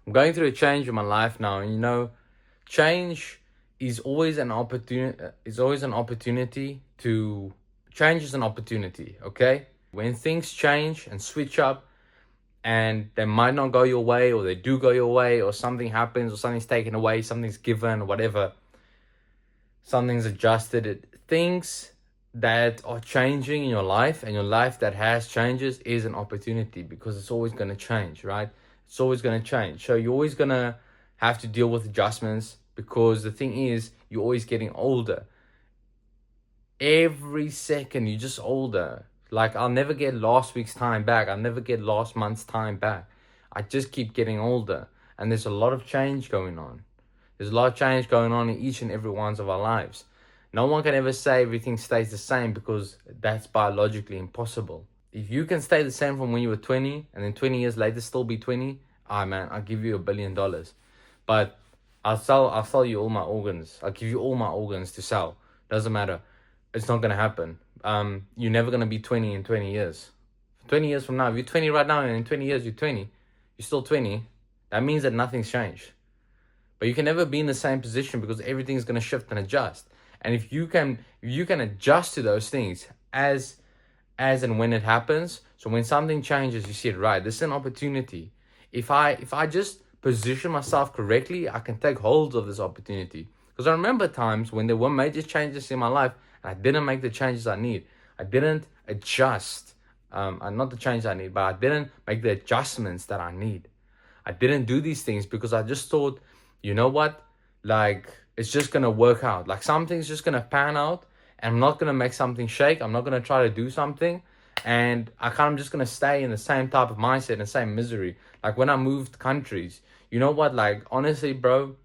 I'm going through a change in my life now, and change is always an opportunity. Is always an opportunity to change is an opportunity. Okay, when things change and switch up, and they might not go your way, or they do go your way, or something happens, or something's taken away, something's given, or whatever, something's adjusted. Things that are changing in your life, and your life that has changes, is an opportunity, because it's always going to change, right? It's always going to change. So you're always going to have to deal with adjustments, because the thing is, you're always getting older. Every second you're just older. Like, I'll never get last week's time back. I'll never get last month's time back. I just keep getting older, and there's a lot of change going on. There's a lot of change going on in each and every one of our lives. No one can ever say everything stays the same, because that's biologically impossible. If you can stay the same from when you were 20, and then 20 years later still be 20, man, I'll give you $1 billion. But I'll sell you all my organs. I'll give you all my organs to sell. Doesn't matter. It's not gonna happen. You're never gonna be 20 in 20 years. 20 years from now, if you're 20 right now, and in 20 years you're 20, you're still 20. That means that nothing's changed. But you can never be in the same position, because everything's gonna shift and adjust. And if you can adjust to those things as and when it happens. So when something changes, you see it, right, this is an opportunity. If I just position myself correctly, I can take hold of this opportunity. Because I remember times when there were major changes in my life, and I didn't make the changes I need. I didn't adjust, not the change I need, but I didn't make the adjustments that I need. I didn't do these things because I just thought, you know what, like, it's just gonna work out. Like, something's just gonna pan out, and I'm not gonna make something shake. I'm not gonna try to do something, and I'm just gonna stay in the same type of mindset and same misery. Like, when I moved countries, you know what, like, honestly, bro,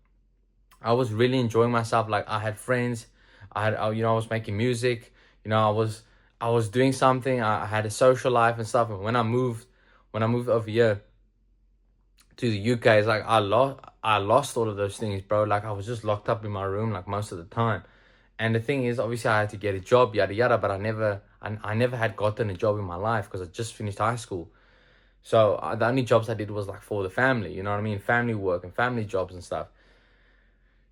I was really enjoying myself. Like, I had friends, I was making music, I was doing something. I had a social life and stuff. And when I moved over here to the UK, it's like I lost all of those things, bro. Like, I was just locked up in my room, like, most of the time. And the thing is, obviously, I had to get a job, yada yada. But I never had gotten a job in my life, because I just finished high school. So the only jobs I did was like for the family, you know what I mean, family work and family jobs and stuff.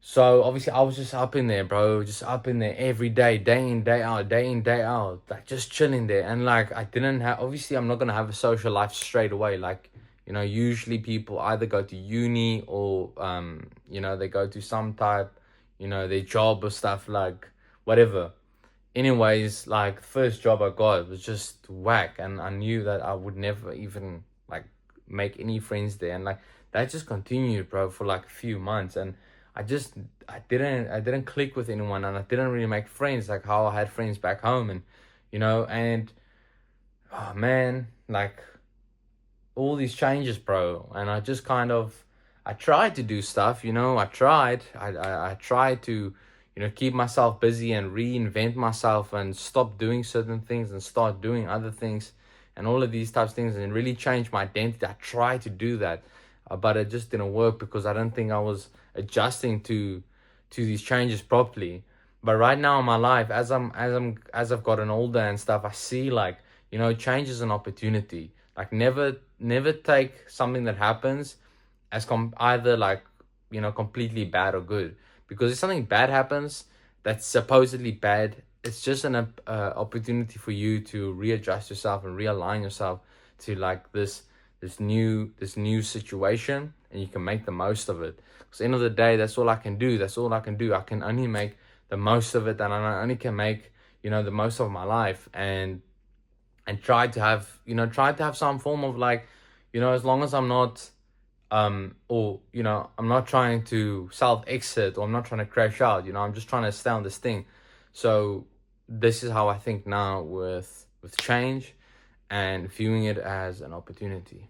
So obviously I was just up in there, bro, just up in there every day, day in, day out, like, just chilling there. And like, I didn't have, obviously I'm not going to have a social life straight away. Like, usually people either go to uni, or, they go to some type, their job or stuff, like, whatever. Anyways, like, first job I got was just whack. And I knew that I would never even, like, make any friends there. And like, that just continued, bro, for like a few months. And I didn't click with anyone, and I didn't really make friends like how I had friends back home. And and oh man, like, all these changes, bro. And I just I tried to do stuff, I tried to keep myself busy and reinvent myself, and stop doing certain things and start doing other things, and all of these types of things, and really change my identity. I tried to do that, but it just didn't work, because I don't think I was adjusting to these changes properly. But right now in my life, as I've gotten older and stuff, I see, like, change is an opportunity. Like, never take something that happens as either, like, completely bad or good. Because if something bad happens that's supposedly bad, it's just an opportunity for you to readjust yourself and realign yourself to, like, this new situation, and you can make the most of it. Because at the end of the day, that's all I can do. I can only make the most of it, and I only can make the most of my life, and try to have some form of, like, as long as I'm not or I'm not trying to self exit, or I'm not trying to crash out. I'm just trying to stay on this thing. So this is how I think now with change, and viewing it as an opportunity.